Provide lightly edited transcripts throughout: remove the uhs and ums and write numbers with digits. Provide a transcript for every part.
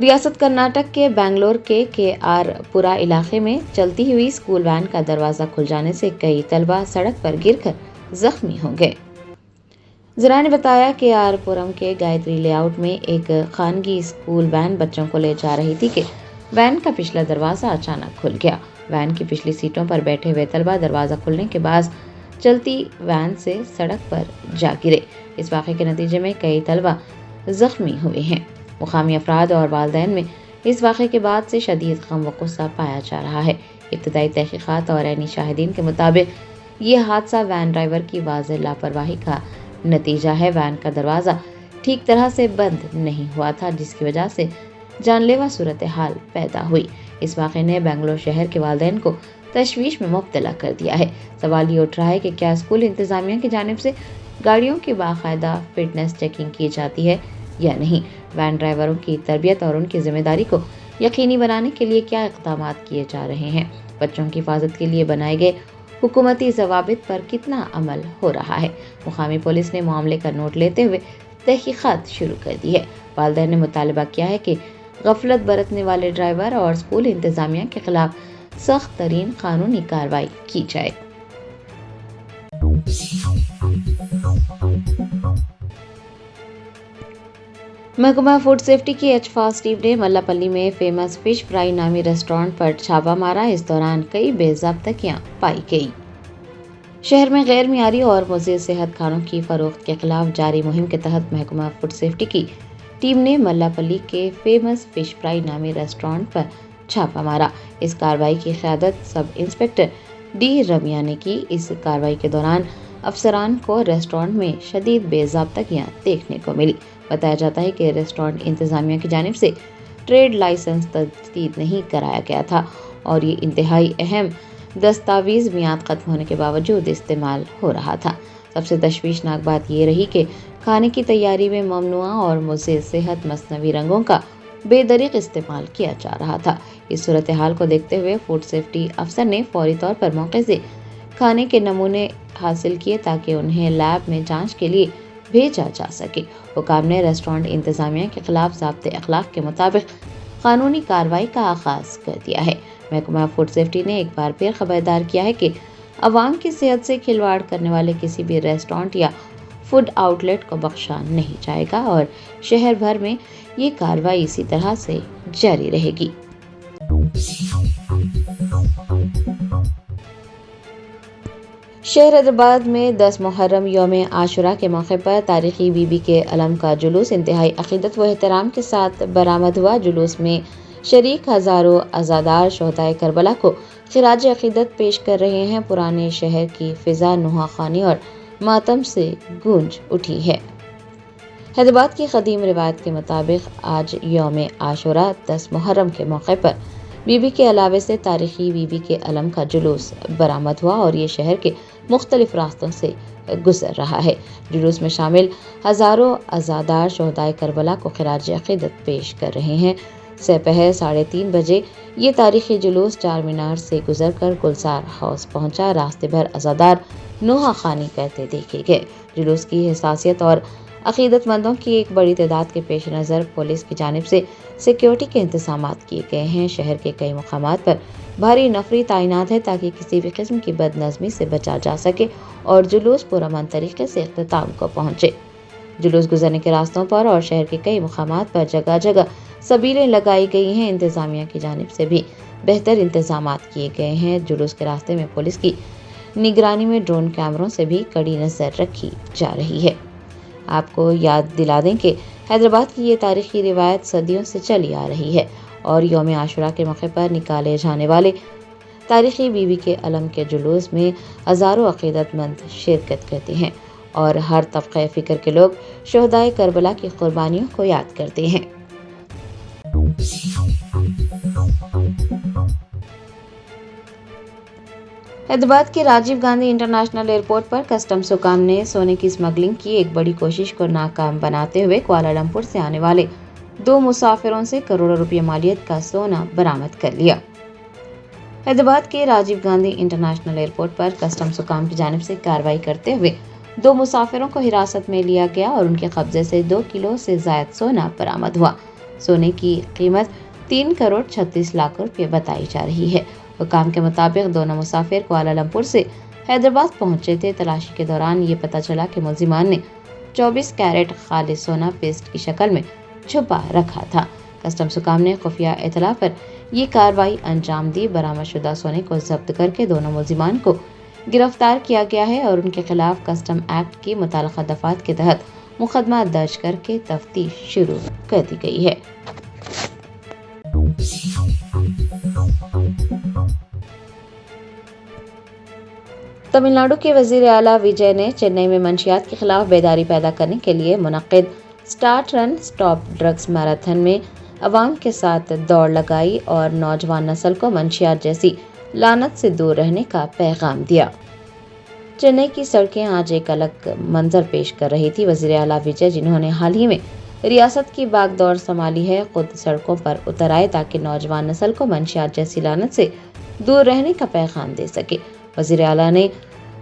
ریاست کرناٹک کے بنگلور کے آر پورا علاقے میں چلتی ہوئی اسکول وین کا دروازہ کھل جانے سے کئی طلبہ سڑک پر گر کر زخمی ہو گئے۔ ذرائع نے بتایا کہ آر پورم کے گایتری لے آؤٹ میں ایک خانگی اسکول وین بچوں کو لے جا رہی تھی کہ وین کا پچھلا دروازہ اچانک کھل گیا۔ وین کی پچھلی سیٹوں پر بیٹھے ہوئے طلبہ دروازہ کھلنے کے بعد چلتی وین سے سڑک پر جا گرے۔ اس واقعے کے نتیجے میں کئی طلبہ زخمی ہوئے ہیں۔ مقامی افراد اور والدین میں اس واقعے کے بعد سے شدید غم و غصہ پایا جا رہا ہے۔ ابتدائی تحقیقات اور عینی شاہدین کے مطابق یہ حادثہ وین ڈرائیور کی واضح لاپرواہی کا نتیجہ ہے۔ وین کا دروازہ ٹھیک طرح سے بند نہیں ہوا تھا، جس کی وجہ سے جان لیوا صورتحال پیدا ہوئی۔ اس واقعے نے بنگلور شہر کے والدین کو تشویش میں مبتلا کر دیا ہے۔ سوال یہ اٹھ رہا ہے کہ کیا اسکول انتظامیہ کی جانب سے گاڑیوں کی باقاعدہ فٹنس چیکنگ کی جاتی ہے یا نہیں؟ وین ڈرائیوروں کی تربیت اور ان کی ذمہ داری کو یقینی بنانے کے لیے کیا اقدامات کیے جا رہے ہیں؟ بچوں کی حفاظت کے لیے بنائے گئے حکومتی ضوابط پر کتنا عمل ہو رہا ہے؟ مقامی پولیس نے معاملے کا نوٹ لیتے ہوئے تحقیقات شروع کر دی ہے۔ والدین نے مطالبہ کیا ہے کہ غفلت برتنے والے ڈرائیور اور اسکول انتظامیہ کے خلاف سخت ترین قانونی کارروائی کی جائے۔ محکمہ فوڈ سیفٹی کی ایچ-فاسٹ ٹیم نے ملا پلی میں فیمس فش فرائی نامی ریسٹورانٹ پر چھاپہ مارا۔ اس دوران کئی بے ضابطگیاں پائی گئی۔ شہر میں غیر معیاری اور مضر صحت کھانوں کی فروخت کے خلاف جاری مہم کے تحت محکمہ فوڈ سیفٹی کی ٹیم نے ملا پلی کے فیمس فش فرائی نامی ریسٹورانٹ پر چھاپہ مارا۔ اس کارروائی کی قیادت سب انسپکٹر ڈی رمیا نے کی۔ اس کارروائی کے دوران افسران کو ریسٹورانٹ میں شدید بے ضابطگیاں دیکھنے کو ملی۔ بتایا جاتا ہے کہ ریسٹورانٹ انتظامیہ کی جانب سے ٹریڈ لائسنس تجدید نہیں کرایا گیا تھا اور یہ انتہائی اہم دستاویز میعاد ختم ہونے کے باوجود استعمال ہو رہا تھا۔ سب سے تشویشناک بات یہ رہی کہ کھانے کی تیاری میں ممنوعہ اور مضر صحت مصنوعی رنگوں کا بے دریغ استعمال کیا جا رہا تھا۔ اس صورتحال کو دیکھتے ہوئے فوڈ سیفٹی افسر نے فوری طور پر موقع سے کھانے کے نمونے حاصل کیے تاکہ انہیں لیب میں جانچ کے لیے بھیجا جا سکے۔ حکام نے ریسٹورانٹ انتظامیہ کے خلاف ضابط اخلاق کے مطابق قانونی کارروائی کا آغاز کر دیا ہے۔ محکمہ فوڈ سیفٹی نے ایک بار پھر خبردار کیا ہے کہ عوام کی صحت سے کھلواڑ کرنے والے کسی بھی ریسٹورانٹ یا فوڈ آؤٹ لیٹ کو بخشا نہیں جائے گا اور شہر بھر میں یہ کارروائی اسی طرح سے جاری رہے گی۔ شہر حیدرآباد میں 10 محرم یوم عاشوراء کے موقع پر تاریخی بی بی کے علم کا جلوس انتہائی عقیدت و احترام کے ساتھ برآمد ہوا۔ جلوس میں شریک ہزاروں عزادار شہدائے کربلا کو خراج عقیدت پیش کر رہے ہیں۔ پرانے شہر کی فضا نوحہ خوانی اور ماتم سے گونج اٹھی ہے۔ حیدرآباد کی قدیم روایت کے مطابق آج یوم عاشوراء 10 محرم کے موقع پر بی بی کے علاوے سے تاریخی بی بی کے علم کا جلوس برآمد ہوا اور یہ شہر کے مختلف راستوں سے گزر رہا ہے۔ جلوس میں شامل ہزاروں عزادار شہدائے کربلا کو خراج عقیدت پیش کر رہے ہیں۔ سپہر 3:30 بجے یہ تاریخی جلوس چار مینار سے گزر کر گلزار ہاؤس پہنچا۔ راستے بھر عزادار نوحہ خوانی کرتے دیکھے گئے۔ جلوس کی حساسیت اور عقیدت مندوں کی ایک بڑی تعداد کے پیش نظر پولیس کی جانب سے سیکیورٹی کے انتظامات کیے گئے ہیں۔ شہر کے کئی مقامات پر بھاری نفری تعینات ہے تاکہ کسی بھی قسم کی بد نظمی سے بچا جا سکے اور جلوس پرامن طریقے سے اختتام کو پہنچے۔ جلوس گزرنے کے راستوں پر اور شہر کے کئی مقامات پر جگہ جگہ سبیلیں لگائی گئی ہیں۔ انتظامیہ کی جانب سے بھی بہتر انتظامات کیے گئے ہیں۔ جلوس کے راستے میں پولیس کی نگرانی میں ڈرون کیمروں سے بھی کڑی نظر رکھی جا رہی ہے۔ آپ کو یاد دلا دیں کہ حیدرآباد کی یہ تاریخی روایت صدیوں سے چلی آ رہی ہے اور یوم عاشوراء کے موقع پر نکالے جانے والے تاریخی بی بی کے علم کے جلوس میں ہزاروں عقیدت مند شرکت کرتے ہیں اور ہر طبقہ فکر کے لوگ شہدائے کربلا کی قربانیوں کو یاد کرتے ہیں۔ حیدرآباد کے راجیو گاندھی انٹرنیشنل ایئرپورٹ پر کسٹمز حکام نے سونے کی اسمگلنگ کی ایک بڑی کوشش کو ناکام بناتے ہوئے کوالالمپور سے آنے والے 2 مسافروں سے کروڑوں روپے مالیت کا سونا برآمد کر لیا۔ حیدرآباد کے راجیو گاندھی انٹرنیشنل ایئرپورٹ پر کسٹمز حکام کی جانب سے کارروائی کرتے ہوئے 2 مسافروں کو حراست میں لیا گیا اور ان کے قبضے سے 2 کلو سے زائد سونا برآمد ہوا۔ सोने की कीमत 3 करोड़ 36 लाख रुपये बताई जा रही है। हुकाम के मुताबिक दोनों मुसाफिर कुआलालंपुर से हैदराबाद पहुंचे थे। तलाशी के दौरान ये पता चला कि मुलजिमान ने 24 कैरेट खालिस सोना पेस्ट की शक्ल में छुपा रखा था। कस्टम्स हुकाम ने खुफिया इतला पर ये कार्रवाई अंजाम दी। बरामदशुदा सोने को जब्त करके दोनों मुलजिमान को गिरफ्तार किया गया है और उनके खिलाफ कस्टम एक्ट की मुताल्लिका दफात के तहत मुकदमा दर्ज करके तफ्तीश शुरू कर दी गई है। तमिलनाडु के वजीर आला विजय ने चेन्नई में मंशियात के खिलाफ बेदारी पैदा करने के लिए मुनक्किद start run stop drugs marathon में अवाम के साथ दौड़ लगाई और नौजवान नस्ल को मंशियात जैसी लानत से दूर रहने का पैगाम दिया। चेन्नई की सड़कें आज एक अलग मंजर पेश कर रही थी। वजीर आला विजय, जिन्होंने हाल ही में रियासत की बागडोर संभाली है, खुद सड़कों पर उतर आए ताकि नौजवान नस्ल को मंशियात जैसी लानत से दूर रहने का पैगाम दे सके। वजीर आला ने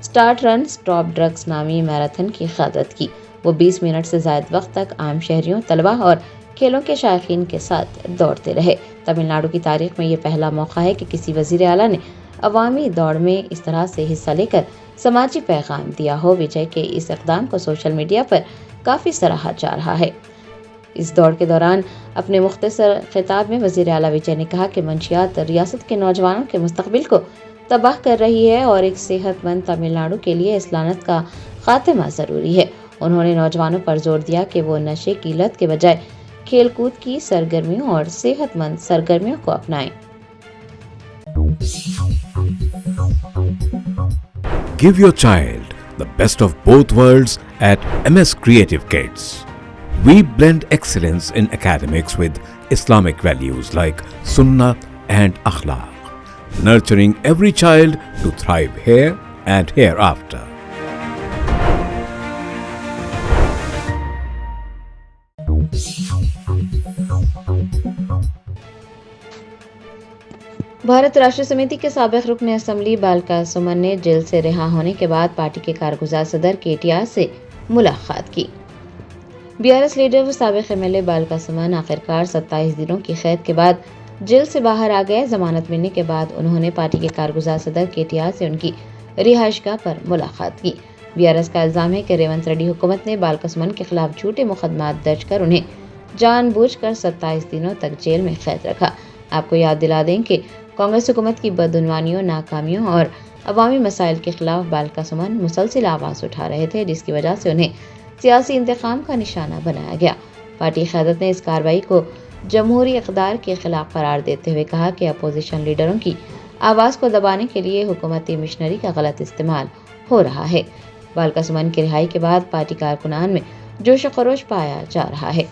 स्टार्ट रन स्टॉप ड्रग्स नामी मैराथन की क़यादत की। वो 20 मिनट से ज़ायद वक्त तक आम शहरियों, तलबा और खेलों के शायकीन के साथ दौड़ते रहे। तमिलनाडु की तारीख में ये पहला मौका है कि किसी वजीर आला ने अवामी दौड़ में इस तरह से हिस्सा लेकर समाजी पैगाम दिया हो। विजय के इस इक़दाम को सोशल मीडिया पर काफ़ी सराहा जा रहा है। इस दौड़ के दौरान अपने मुख्तसर खिताब में वजीर आला विजय ने कहा कि मंशियात रियासत के नौजवानों के मुस्तकबिल को तबाह कर रही है और एक सेहतमंद तमिलनाडु के लिए इस लानत का खात्मा ज़रूरी है। उन्होंने नौजवानों पर जोर दिया कि वो नशे की लत के बजाय खेलकूद की सरगर्मियों और सेहतमंद सरगर्मियों को अपनाएं। Give your child the best of both worlds at MS Creative Kids. We blend excellence in academics with Islamic values like Sunnah and Akhlaq, nurturing every child to thrive here and hereafter. Bharat राष्ट्र समिति के साबिक रुकन assembly बालका सुमन ने jail से रिहा होने के बाद पार्टी के कारगुजार सदर KTR से मुलाकात की। BRS लीडर व साबिक MLA बालका सुमन आखिरकार 27 दिनों की कैद के बाद जेल से बाहर आ गए। जमानत मिलने के बाद उन्होंने पार्टी के कारगुजार सदर KTR से उनकी रिहाइशगाह पर मुलाकात की। BRS का इल्जाम है कि रेवंत रेड्डी हुकूमत ने बालका सुमन के खिलाफ झूठे मुकदमात दर्ज कर उन्हें जानबूझकर 27 दिनों तक जेल में कैद रखा। आपको याद दिला दें कि कांग्रेस हुकूमत की बदउनवानियों, नाकामियों और अवामी मसाइल के खिलाफ बालका सुमन मुसलसल आवाज़ उठा रहे थे, जिसकी वजह से उन्हें सियासी इंतकाम का निशाना बनाया गया। पार्टी क़यादत ने इस कार्रवाई को जमहूरी इक़दार के खिलाफ करार देते हुए कहा कि अपोजिशन लीडरों की आवाज़ को दबाने के लिए हुकूमती मिशनरी का गलत इस्तेमाल हो रहा है। बालका सुमन की रिहाई के बाद पार्टी कारकुनान में जोश व खरोश पाया जा रहा है।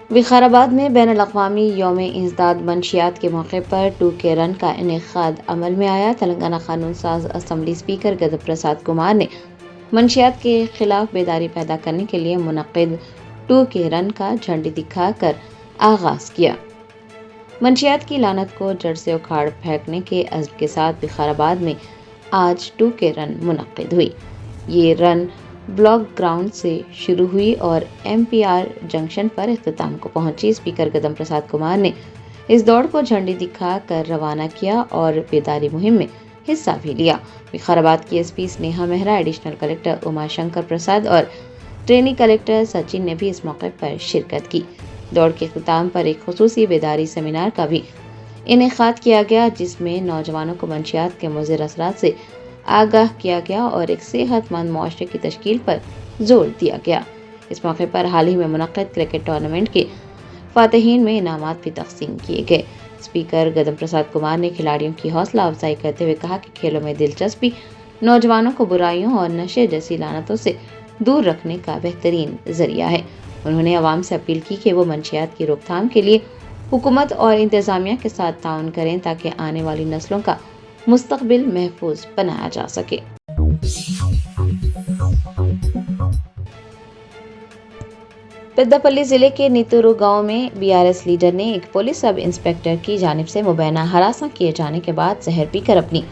विकाराबाद में बैनुल-अक़वामी यौम-ए-इंसदाद मंशियात के मौके पर 2K रन का इनेकाद अमल में आया। तेलंगाना कानून साज असम्बली स्पीकर गदर प्रसाद कुमार ने मंशियात के खिलाफ बेदारी पैदा करने के लिए मुनक्किद 2K रन का झंडी दिखाकर आगाज किया। मंशियात की लानत को जड़ से उखाड़ फेंकने के अज़्म के साथ विकाराबाद में आज 2K रन मुनक्किद हुई। ये रन ब्लॉक ग्राउंड से शुरू हुई और MPR जंक्शन पर इख्तिताम को पहुंची। स्पीकर गदम प्रसाद कुमार ने इस दौड़ को झंडी दिखा कर रवाना किया और बेदारी मुहिम में हिस्सा भी लिया। विकाराबाद की SP Sneha Mehra, additional collector Uma Shankar Prasad और ट्रेनी कलेक्टर सचिन ने भी इस मौके पर शिरकत की। दौड़ के इख्तिताम पर एक खुसूसी बेदारी सेमिनार का भी इनेकाद किया गया, जिसमें नौजवानों को मंशियात के मुज़िर असरात से आगाह किया गया और एक सेहतमंद मुआशरे की तश्कील पर जोर दिया गया। इस मौके पर हाल ही में मुनक्किद क्रिकेट टूर्नामेंट के फातिहीन में इनामात भी तक़सीम किए गए। स्पीकर गदम प्रसाद कुमार ने खिलाड़ियों की हौसला अफजाई करते हुए कहा कि खेलों में दिलचस्पी नौजवानों को बुराइयों और नशे जैसी लानतों से दूर रखने का बेहतरीन जरिया है। उन्होंने अवाम से अपील की कि वो मंशियात की रोकथाम के लिए हुकूमत और इंतज़ामिया के साथ ताउन करें ताकि आने वाली नस्लों का मुस्तकबिल महफूज बनाया जा सके। पेद्दापल्ली जिले के नीतूरू गांव में BRS लीडर ने एक पुलिस सब इंस्पेक्टर की जानिब से मुबैना हरासा किए जाने के बाद जहर पीकर अपनी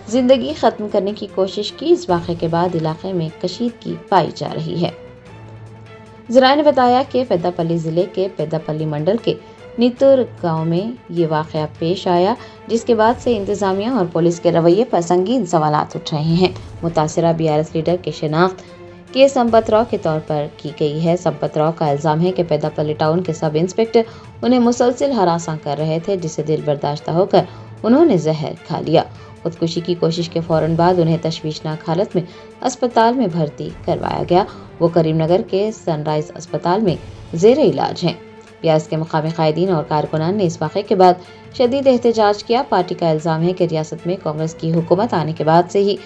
जिंदगी खत्म करने की कोशिश की। इस वाक़े के बाद इलाके में कशीदगी पाई जा रही है। ज़राए ने बताया कि पेद्दापल्ली जिले के पेद्दापल्ली मंडल के नितुर गांव में ये वाक़या पेश आया, जिसके बाद से इंतजामिया और पुलिस के रवैये पर संगीन सवालात उठ रहे हैं। मुतासिरा BRS लीडर की शिनाख्त के संपत राव के तौर पर की गई है। संपत राव का इल्ज़ाम है कि पेद्दापल्ली टाउन के सब इंस्पेक्टर उन्हें मुसलसिल हरासा कर रहे थे, जिससे दिल बर्दाश्त होकर उन्होंने जहर खा लिया। खुदकुशी की कोशिश के फौरन बाद उन्हें तशवीशनाक हालत में अस्पताल में भर्ती करवाया गया। वो करीमनगर के सनराइज अस्पताल में ज़ेरे इलाज हैं। BRS के मुकामी कायदीन और कारकुनान ने इस वाक़े के बाद शदीद एहतजाज किया। पार्टी का इल्ज़ाम है कि रियासत में कांग्रेस की हुकूमत आने के बाद से ही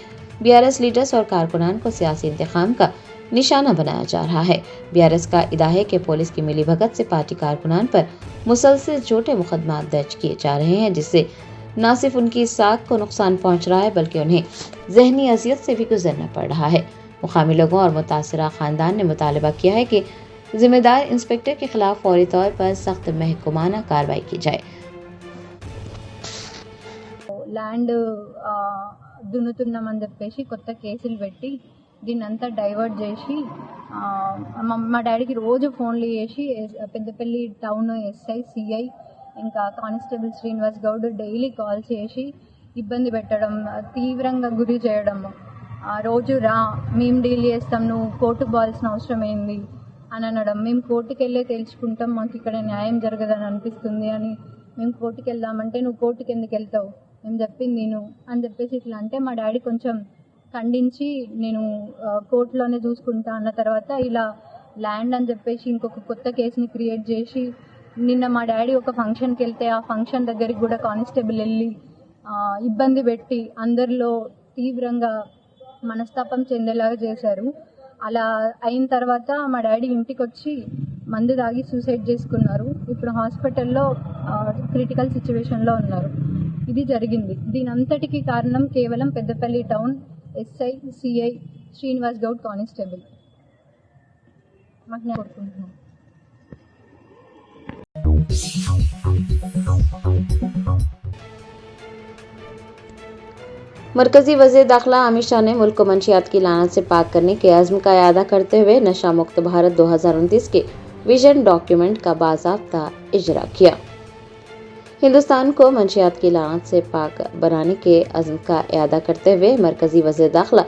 BRS लीडर्स और कारकुनान को सियासी इंतखाम का निशाना बनाया जा रहा है। BRS का इदा है कि पुलिस की मिलीभगत से पार्टी कारकुनान पर मुसलसिल झूठे मुकदमात दर्ज किए जा रहे हैं, जिससे न सिर्फ उनकी साख को नुकसान पहुंच रहा है बल्कि उन्हें जहनी अजियत से भी गुजरना पड़ रहा है। मुकामी लोगों और मुतासिरा खानदान ने मुतालबा किया है कि जिम्मेदार इंस्पेक्टर के खिलाफ फौरी तौर पर सख्त महकमाना कार्रवाई की जाए। ల్యాండ్ దున్నుతున్నామని చెప్పేసి కొత్త కేసులు పెట్టి దీన్నంతా డైవర్ట్ చేసి మా డాడీకి రోజు ఫోన్లు చేసి పెద్దపల్లి టౌన్ SI CI ఇంకా constable Srinivas Goud daily call చేసి ఇబ్బంది పెట్టడం, తీవ్రంగా గురి చేయడం, రోజు రా మేము డీల్ చేస్తాం, నువ్వు కోర్టుకు పోవాల్సిన అవసరం ఏంది అని అనడం, మేము కోర్టుకు వెళ్ళే తెలుసుకుంటాం, మాకు ఇక్కడ న్యాయం జరగదని అనిపిస్తుంది అని మేము కోర్టుకు వెళ్దామంటే నువ్వు కోర్టుకు ఎందుకు వెళ్తావు, మేము చెప్పింది నేను అని చెప్పేసి ఇట్లా అంటే మా డాడీ కొంచెం ఖండించి నేను కోర్టులోనే చూసుకుంటా అన్న తర్వాత ఇలా ల్యాండ్ అని చెప్పేసి ఇంకొక కొత్త కేసుని క్రియేట్ చేసి నిన్న మా డాడీ ఒక ఫంక్షన్కి వెళ్తే ఆ ఫంక్షన్ దగ్గరికి కూడా కానిస్టేబుల్ వెళ్ళి ఇబ్బంది పెట్టి అందరిలో తీవ్రంగా మనస్తాపం చెందేలాగా చేశారు. అలా అయిన తర్వాత మా డాడీ ఇంటికి వచ్చి మందు తాగి సూసైడ్ చేసుకున్నారు. ఇప్పుడు హాస్పిటల్లో క్రిటికల్ సిచ్యువేషన్లో ఉన్నారు. ఇది జరిగింది. దీని అంతటికి కారణం కేవలం Peddapalli town SI CI Srinivas Goud constable. మాకు కోరుకుంటున్నాను. मरकजी वज़ीर दाखिला अमित शाह ने मुल्क को मंशियात की लानत से पाक करने के अज़्म का इरादा करते हुए नशा मुक्त भारत 2029 के विजन डॉक्यूमेंट का बाज़ाब्ता इजरा किया। हिंदुस्तान को मंशियात की लानत से पाक बनाने के अज़्म का इरादा करते हुए मरकजी वज़ीर दाखिला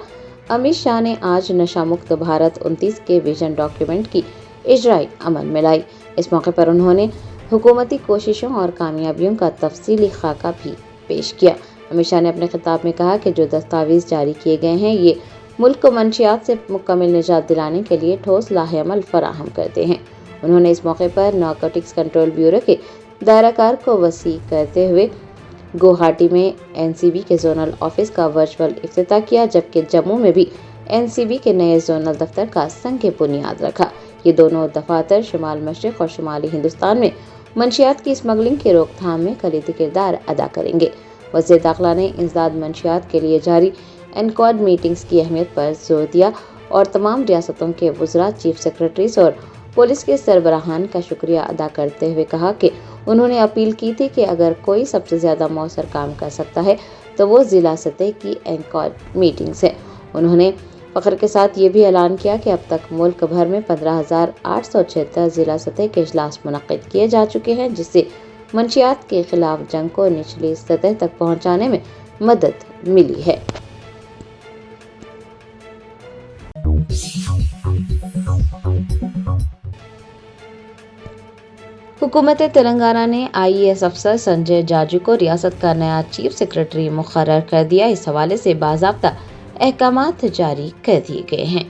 अमित शाह ने आज नशा मुक्त भारत 29 के विजन डॉक्यूमेंट की इजराई अमल में लाई। इस मौके पर उन्होंने हुकूमती कोशिशों और कामयाबियों का तफसीली खाका भी पेश किया। अमित शाह ने अपने खिताब में कहा कि जो दस्तावेज जारी किए गए हैं ये मुल्क को मंशियात से मुकम्मल निजात दिलाने के लिए ठोस लाहेअमल फराहम करते हैं। उन्होंने इस मौके पर नारकोटिक्स कंट्रोल ब्यूरो के दायराकार को वसी करते हुए गुवाहाटी में NCB के जोनल ऑफिस का वर्चुअल इफ्तिताह किया, जबकि जम्मू में भी NCB के नए जोनल दफ्तर का संग बुनियाद रखा। ये दोनों दफातर शुमाल मशरिक और शुमाली हिंदुस्तान में मंशियात की स्मगलिंग की रोकथाम में कलीदी किरदार अदा करेंगे। वज़ीर दाखिला ने इंसदाद मंशियात के लिए जारी एनकॉड मीटिंग्स की अहमियत पर जोर दिया और तमाम रियासतों के वज़रा, चीफ सेक्रेटरीज और पुलिस के सरबराहान का शुक्रिया अदा करते हुए कहा कि उन्होंने अपील की थी कि अगर कोई सबसे ज़्यादा मौसर काम कर सकता है तो वो ज़िला सतह की एनकॉड मीटिंग्स है। उन्होंने फ़ख्र के साथ ये भी ऐलान किया कि अब तक मुल्क भर में 15,876 ज़िला सतह के इजलास मुनक़्क़िद किए जा चुके हैं, जिससे मंशियात के खिलाफ जंग को निचली सतह तक पहुंचाने में मदद मिली है। हुकूमत तेलंगाना ने IAS अफसर संजय जाजू को रियासत का नया चीफ सेक्रेटरी मुकर्रर कर दिया। इस हवाले से बाज़ाब्ता अहकामात जारी कर दिए गए हैं।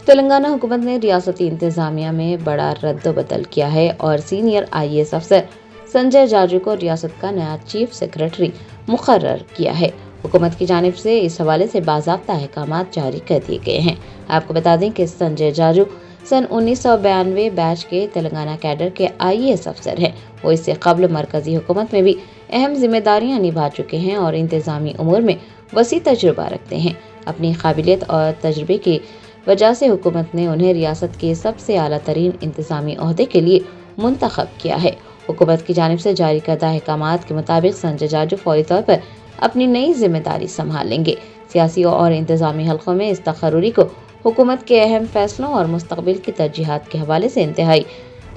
तेलंगाना हुकूमत ने रियासती इंतजामिया में बड़ा रद्द-बदल किया है और सीनियर IAS अफसर संजय जाजू को रियासत का नया चीफ सेक्रेटरी मुकर्रर किया है। हुकूमत की जानिब से इस हवाले से बाज़ाब्ता अहकामात जारी कर दिए गए हैं। आपको बता दें कि संजय जाजू सन 1992 बैच के तेलंगाना कैडर के IAS अफसर हैं। वो इससे कबल मरकजी हुकूमत में भी अहम जिम्मेदारियां निभा चुके हैं और इंतजामी उमूर में वसी तजुर्बा रखते हैं। अपनी काबिलियत और तजुर्बे की वजह से हुकूमत ने उन्हें रियासत के सबसे आला तरीन इंतजामी ओहदे के लिए मुंतखब किया है। हुकूमत की जानिब से जारी करदा अहकामात के मुताबिक संजय जाजू फौरी तौर पर अपनी नई जिम्मेदारी संभाल लेंगे। सियासी और इंतजामी हलकों में इस तकर्रुरी को हुकूमत के अहम फैसलों और मुस्तकबिल की तरजीहात के हवाले से इंतहाई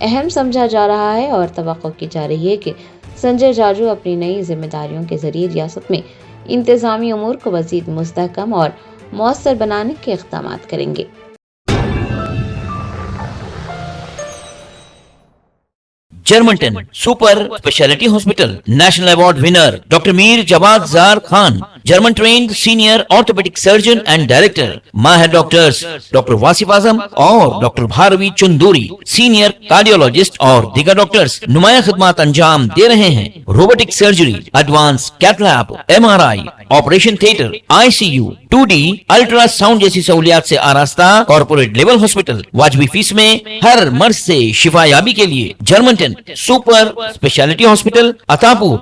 अहम समझा जा रहा है और तवक्को की जा रही है कि संजय जाजू अपनी नई जिम्मेदारियों के जरिए रियासत में इंतजामी उमूर को मज़ीद मुस्तहकम और मौसर बनाने के इक़दाम करेंगे। जर्मनटन super specialty hospital national award winner doctor Mir Jawad Jar Khan, German trained senior orthopaedic surgeon and director, माहिर डॉक्टर्स डॉक्टर वासिफ आजम और doctor Bharvi Chanduri, senior cardiologist और दीगर डॉक्टर्स नुमाया खिदमत अंजाम दे रहे हैं। Robotic surgery, advance cath lab, MRI, operation theatre, ICU, 2D ultrasound जैसी सहूलियात से आरास्ता कॉर्पोरेट लेवल हॉस्पिटल, वाजबी फीस में हर मर्ज से शिफायाबी के लिए Germanton super specialty hospital, Attapur,